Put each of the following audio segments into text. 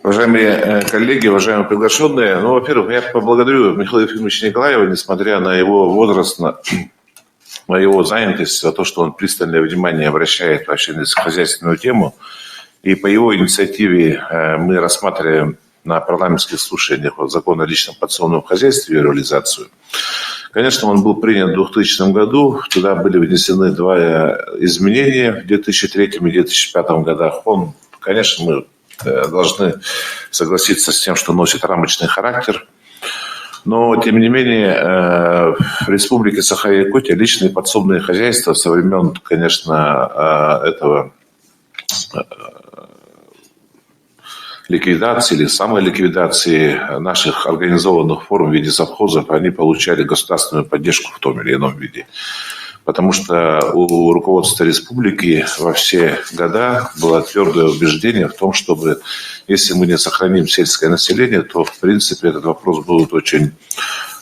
Уважаемые коллеги, уважаемые приглашенные, во-первых, я поблагодарю Михаила Ефимовича Николаева, несмотря на его возраст, на его занятость, за то, что он пристальное внимание обращает вообще на сельскохозяйственную тему. И по его инициативе мы рассматриваем на парламентских слушаниях закон о личном подсобном хозяйстве и реализацию. Конечно, он был принят в 2000 году. Туда были внесены два изменения в 2003 и 2005 годах. Конечно, мы должны согласиться с тем, что носит рамочный характер. Но, тем не менее, в Республике Саха-Якутия личные подсобные хозяйства со времен, конечно, этого ликвидации или самоликвидации наших организованных форм в виде совхозов, они получали государственную поддержку в том или ином виде. Потому что у руководства республики во все года было твердое убеждение в том, чтобы, если мы не сохраним сельское население, то, в принципе, этот вопрос будет очень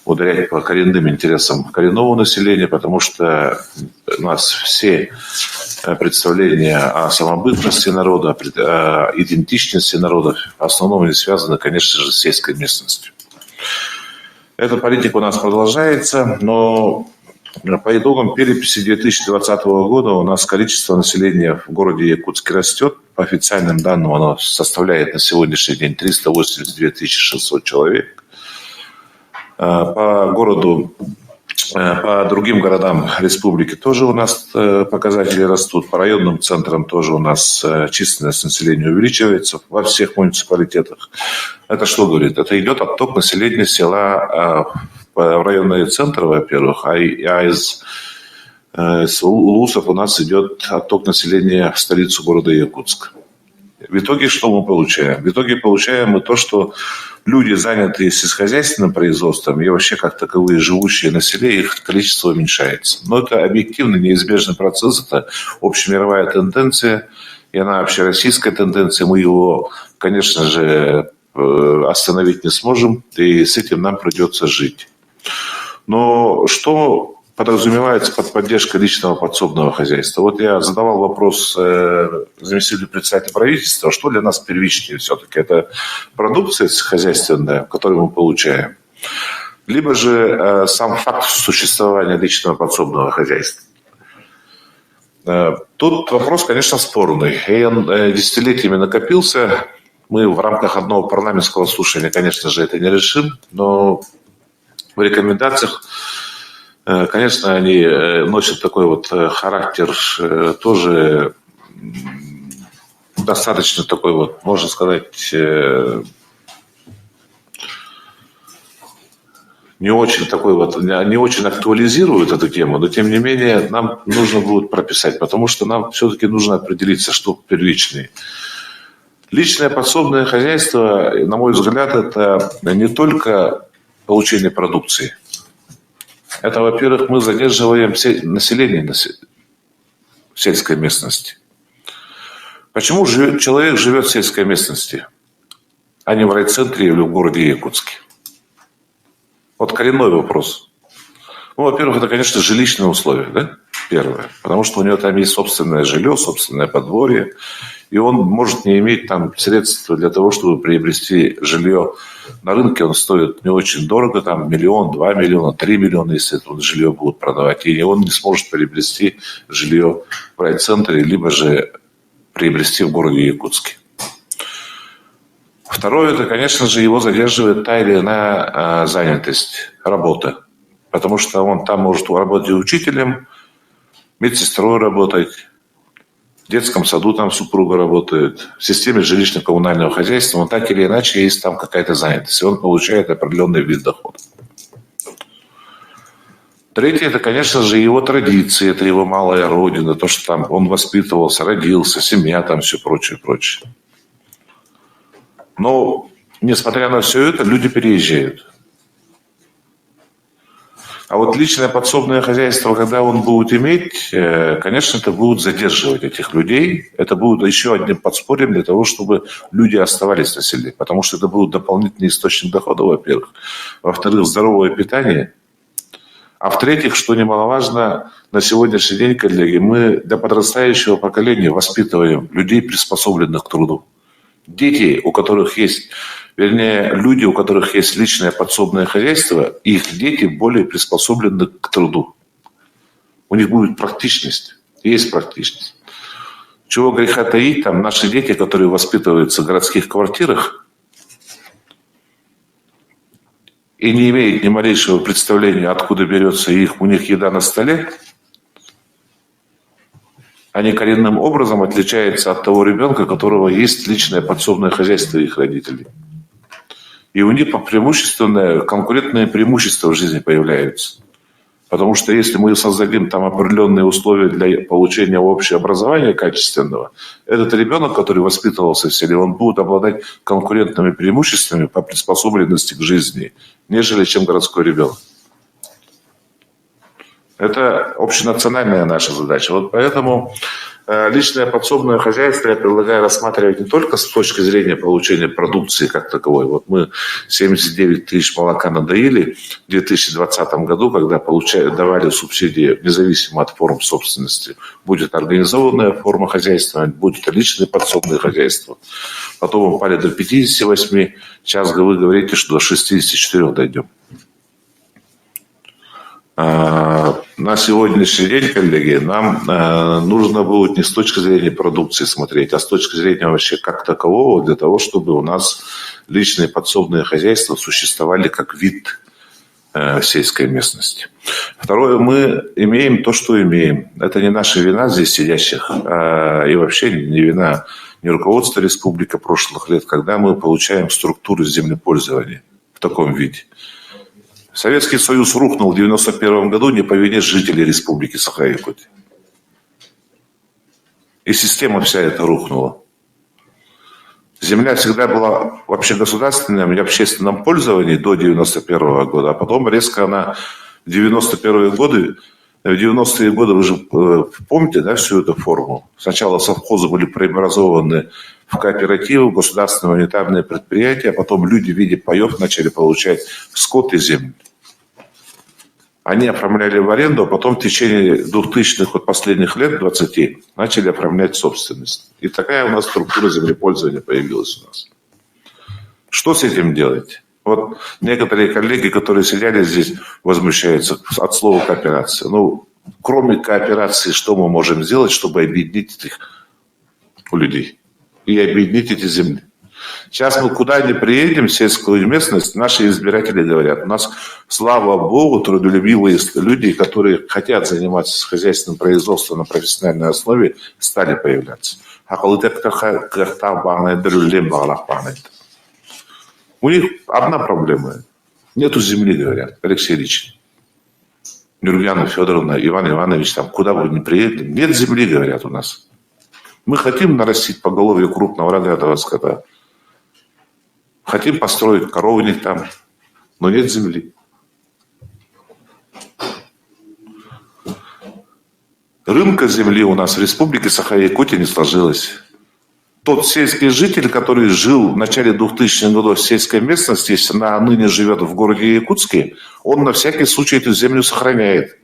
ударять по коренным интересам коренного населения, потому что у нас все представления о самобытности народа, о идентичности народа в основном не связаны, конечно же, с сельской местностью. Эта политика у нас продолжается, но по итогам переписи 2020 года у нас количество населения в городе Якутске растет. По официальным данным оно составляет на сегодняшний день 382 600 человек. По другим городам республики тоже у нас показатели растут. По районным центрам тоже у нас численность населения увеличивается во всех муниципалитетах. Это что говорит? Это идет отток населения села в районные центры, во-первых, а из улусов у нас идет отток населения в столицу города Якутск. В итоге что мы получаем? В итоге получаем мы то, что люди, занятые сельскохозяйственным производством и вообще как таковые живущие на селе, их количество уменьшается. Но это объективно неизбежный процесс, это общемировая тенденция, и она общероссийская тенденция. Мы его, конечно же, остановить не сможем, и с этим нам придется жить. Но что подразумевается под поддержкой личного подсобного хозяйства? Вот я задавал вопрос заместителю председателя правительства, что для нас первичнее все-таки? Это продукция хозяйственная, которую мы получаем, либо же сам факт существования личного подсобного хозяйства? Тут вопрос, конечно, спорный. И он десятилетиями накопился. Мы в рамках одного парламентского слушания, конечно же, это не решим, но в рекомендациях, конечно, они носят такой вот характер тоже достаточно такой вот, можно сказать, не очень такой вот, не очень актуализируют эту тему, но тем не менее нам нужно будет прописать, потому что нам все-таки нужно определиться, что первичнее. Личное подсобное хозяйство, на мой взгляд, это не только получение продукции. Это, во-первых, мы задерживаем население в сельской местности. Почему человек живет в сельской местности, а не в райцентре или в городе Якутске? Вот коренной вопрос. Во-первых, это, конечно, жилищные условия, да? Первое. Потому что у него там есть собственное жилье, собственное подворье, и он может не иметь там средств для того, чтобы приобрести жилье. На рынке он стоит не очень дорого, там 1 миллион, 2 миллиона, 3 миллиона, если это жилье будут продавать. И он не сможет приобрести жилье в райцентре, либо же приобрести в городе Якутске. Второе, это, конечно же, его задерживает та или иная занятость, работа. Потому что он там может работать учителем, медсестрой работать, в детском саду там супруга работает, в системе жилищно-коммунального хозяйства, но так или иначе есть там какая-то занятость, и он получает определенный вид дохода. Третье, это, конечно же, его традиции, это его малая родина, то, что там он воспитывался, родился, семья, там все прочее, прочее. Но, несмотря на все это, люди переезжают. А вот личное подсобное хозяйство, когда он будет иметь, конечно, это будет задерживать этих людей. Это будет еще одним подспорьем для того, чтобы люди оставались на селе. Потому что это будет дополнительный источник дохода, во-первых. Во-вторых, здоровое питание. А в-третьих, что немаловажно, на сегодняшний день, коллеги, мы для подрастающего поколения воспитываем людей, приспособленных к труду. Дети, у которых есть, вернее, люди, у которых есть личное подсобное хозяйство, их дети более приспособлены к труду. У них будет практичность, есть практичность. Чего греха таить, там наши дети, которые воспитываются в городских квартирах и не имеют ни малейшего представления, откуда берется у них еда на столе, они коренным образом отличаются от того ребенка, у которого есть личное подсобное хозяйство их родителей. И у них преимущественное, конкурентное преимущество в жизни появляются. Потому что если мы создадим там определенные условия для получения общего образования качественного, этот ребенок, который воспитывался в селе, он будет обладать конкурентными преимуществами по приспособленности к жизни, нежели чем городской ребенок. Это общенациональная наша задача. Вот поэтому личное подсобное хозяйство я предлагаю рассматривать не только с точки зрения получения продукции как таковой. Вот мы 79 тысяч молока надоили в 2020 году, когда давали субсидии независимо от форм собственности. Будет организованная форма хозяйства, будет личное подсобное хозяйство. Потом упали до 58, сейчас вы говорите, что до 64 дойдем. На сегодняшний день, коллеги, нам нужно будет не с точки зрения продукции смотреть, а с точки зрения вообще как такового, для того, чтобы у нас личные подсобные хозяйства существовали как вид в сельской местности. Второе, мы имеем то, что имеем. Это не наша вина здесь сидящих, и вообще не вина не руководства республики прошлых лет, когда мы получаем структуру землепользования в таком виде. Советский Союз рухнул в 1991 году не по вине жителей Республики Саха-Якутия. И система вся эта рухнула. Земля всегда была в общегосударственном и общественном пользовании до 1991 года, а потом резко она в 91-е годы, в 90-е годы, вы же помните, да, всю эту форму? Сначала совхозы были преобразованы в кооперативы, государственные унитарные предприятия, а потом люди в виде паев начали получать скот и землю. Они оформляли в аренду, а потом в течение 2000-х, вот последних лет, 20, начали оформлять собственность. И такая у нас структура землепользования появилась у нас. Что с этим делать? Вот некоторые коллеги, которые сидели здесь, возмущаются от слова кооперация. Ну, кроме кооперации, что мы можем сделать, чтобы объединить этих людей и объединить эти земли? Сейчас мы куда ни приедем в сельскую местность, наши избиратели говорят, у нас, слава Богу, трудолюбивые люди, которые хотят заниматься хозяйственным производством на профессиональной основе, стали появляться. У них одна проблема. Нету земли, говорят, Алексей Ильич. Нюргяна Федоровна, Иван Иванович, там, куда бы ни приедем, нет земли, говорят у нас. Мы хотим нарастить поголовье крупного рогатого скота. Хотим построить коровник там, но нет земли. Рынка земли у нас в Республике Саха-Якутия не сложилось. Тот сельский житель, который жил в начале 2000-х годов в сельской местности, если она ныне живет в городе Якутске, он на всякий случай эту землю сохраняет.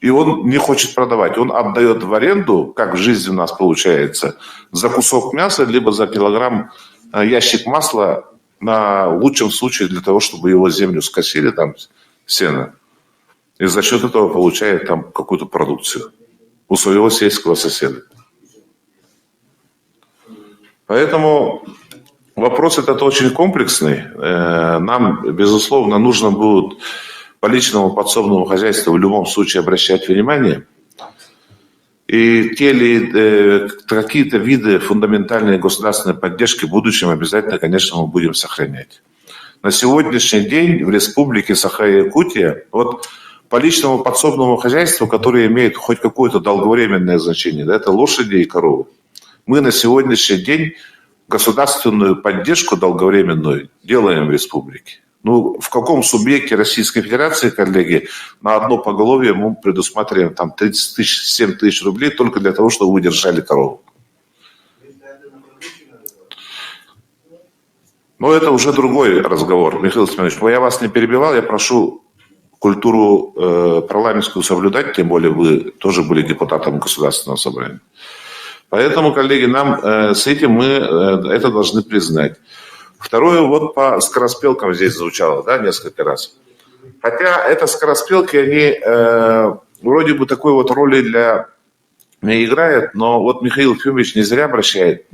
И он не хочет продавать. Он отдает в аренду, как в жизни у нас получается, за кусок мяса, либо за килограмм, ящик масла, на лучшем случае для того, чтобы его землю скосили, там, сено. И за счет этого получает там какую-то продукцию у своего сельского соседа. Поэтому вопрос этот очень комплексный. Нам, безусловно, нужно будет по личному подсобному хозяйству в любом случае обращать внимание. И какие-то виды фундаментальной государственной поддержки в будущем обязательно, конечно, мы будем сохранять. На сегодняшний день в Республике Саха-Якутия вот по личному подсобному хозяйству, которое имеет хоть какое-то долговременное значение, да, это лошади и коровы. Мы на сегодняшний день государственную поддержку долговременную делаем в республике. Ну, в каком субъекте Российской Федерации, коллеги, на одно поголовье мы предусматриваем там 30 тысяч, 7 тысяч рублей только для того, чтобы вы держали корову. Но это уже другой разговор, Михаил Семенович. Я вас не перебивал, я прошу культуру парламентскую соблюдать, тем более вы тоже были депутатом Государственного собрания. Поэтому, коллеги, нам с этим мы это должны признать. Второе, вот по скороспелкам здесь звучало, да, несколько раз. Хотя это скороспелки, они вроде бы такой вот роли не играют, но вот Михаил Ефимович не зря обращает,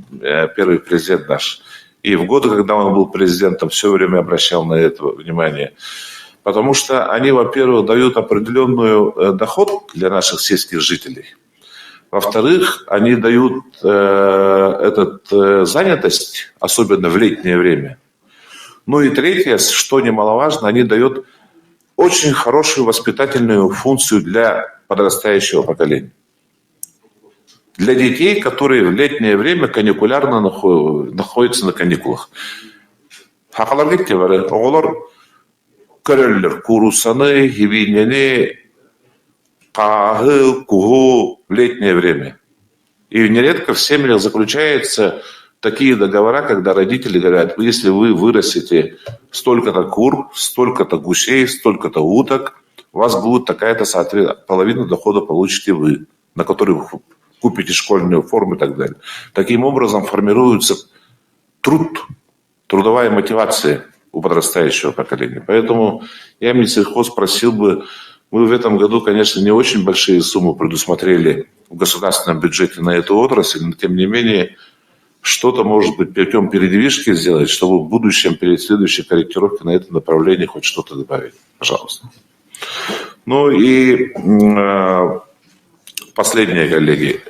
первый президент наш, и в годы, когда он был президентом, все время обращал на это внимание. Потому что они, во-первых, дают определенную доход для наших сельских жителей. Во-вторых, они дают занятость, особенно в летнее время. Ну и третье, что немаловажно, они дают очень хорошую воспитательную функцию для подрастающего поколения. Для детей, которые в летнее время каникулярно находятся на каникулах. Көреллер, курусаны, гивинены, кагы, кугу в летнее время. И нередко в семьях заключаются такие договора, когда родители говорят, если вы вырастете столько-то кур, столько-то гусей, столько-то уток, у вас будет такая-то, соответственно, половину дохода получите вы, на который вы купите школьную форму и так далее. Таким образом формируется трудовая мотивация у подрастающего поколения. Поэтому я Минсельхоз просил бы, мы в этом году, конечно, не очень большие суммы предусмотрели в государственном бюджете на эту отрасль, но тем не менее что-то, может быть, путем передвижки сделать, чтобы в будущем перед следующей корректировкой на это направление хоть что-то добавить. Пожалуйста. Ну и последнее, коллеги.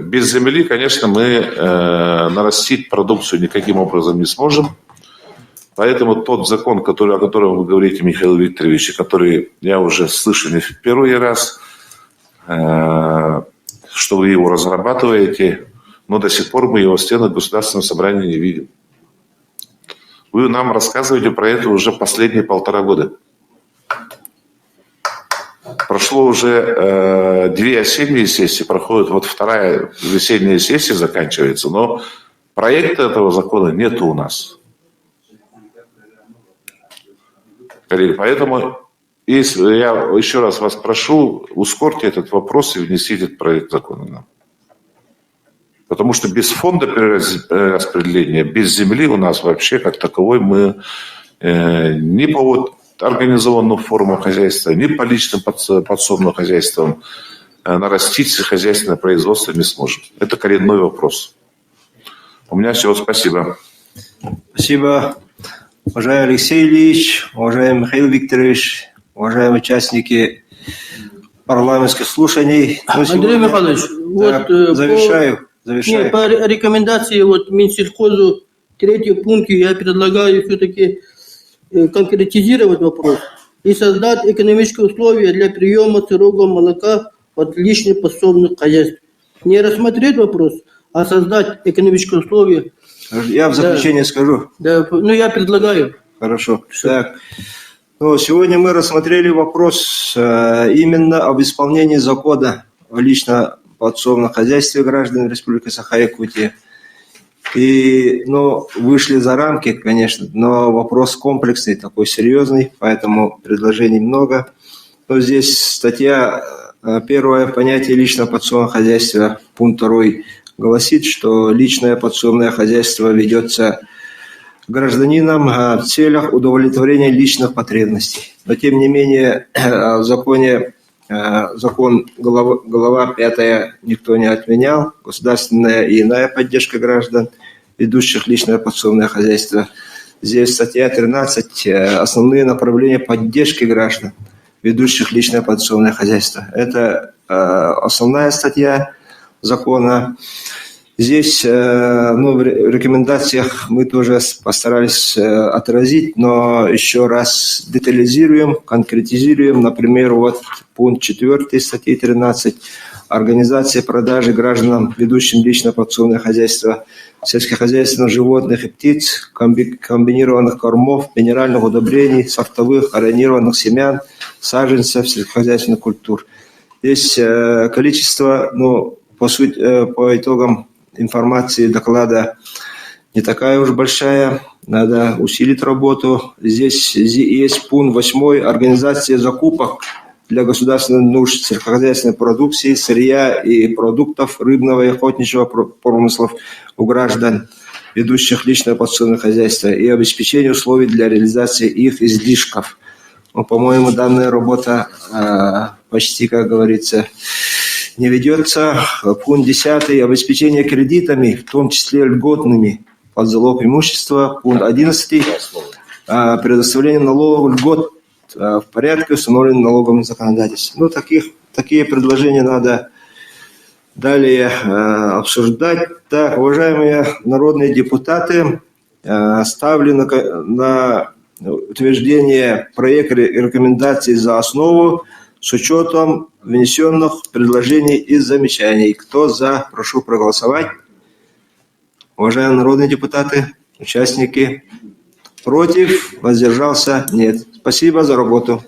Без земли, конечно, мы нарастить продукцию никаким образом не сможем. Поэтому тот закон, о котором вы говорите, Михаил Викторович, и который я уже слышу не в первый раз, что вы его разрабатываете, но до сих пор мы его в стенах Государственного собрания не видим. Вы нам рассказываете про это уже последние 1,5 года. Прошло уже 2 осенние сессии, проходит вот 2-я весенняя сессия заканчивается, но проекта этого закона нет у нас. Поэтому, если я еще раз вас прошу, ускорьте этот вопрос и внесите этот проект закона нам. Потому что без фонда перераспределения, без земли у нас вообще как таковой мы ни по организованным формам хозяйства, ни по личным подсобным хозяйствам нарастить хозяйственное производство не сможем. Это коренной вопрос. У меня все. Спасибо. Спасибо. Уважаемый Алексей Ильич, уважаемый Михаил Викторович, уважаемые участники парламентских слушаний. Андрей Михайлович, завершаю. По рекомендации Минсельхозу 3-й пункт я предлагаю все-таки конкретизировать вопрос и создать экономические условия для приема сырого молока от личных подсобных хозяйств. Не рассмотреть вопрос, а создать экономические условия. Я в заключение скажу. Да, я предлагаю. Хорошо. Так. Сегодня мы рассмотрели вопрос именно об исполнении закона о лично подсобном хозяйстве граждан Республики Саха-Якутия. И, вышли за рамки, конечно, но вопрос комплексный, такой серьезный, поэтому предложений много. Но здесь статья 1, понятие личного подсобного хозяйства, пункт 2 гласит, что личное подсобное хозяйство ведется гражданином в целях удовлетворения личных потребностей. Но, тем не менее, в законе, глава 5 никто не отменял, государственная и иная поддержка граждан, ведущих личное подсобное хозяйство. Здесь статья 13, основные направления поддержки граждан, ведущих личное подсобное хозяйство. Это основная статья закона. Здесь в рекомендациях мы тоже постарались отразить, но еще раз детализируем, конкретизируем. Например, пункт 4 статьи 13. Организация продажи гражданам, ведущим личное подсобное хозяйство, сельскохозяйственных животных и птиц, комбинированных кормов, минеральных удобрений, сортовых, аэронированных семян, саженцев, сельскохозяйственных культур. Здесь количество, по итогам информации доклада не такая уж большая, надо усилить работу. Здесь есть пункт 8, организация закупок для государственных нужд сельскохозяйственной продукции, сырья и продуктов рыбного и охотничьего промыслов у граждан, ведущих личное подсобное хозяйство, и обеспечение условий для реализации их излишков. Ну, по-моему, данная работа почти, как говорится, не ведется. Пункт 10. Обеспечение кредитами, в том числе льготными, под залог имущества. Пункт 11. Предоставление налоговых льгот в порядке, установленном налоговым законодательством. Ну, такие предложения надо далее обсуждать. Так, уважаемые народные депутаты, ставлю на утверждение проекта рекомендаций за основу с учетом внесенных предложений и замечаний. Кто за, прошу проголосовать. Уважаемые народные депутаты, участники, против, воздержался, нет. Спасибо за работу.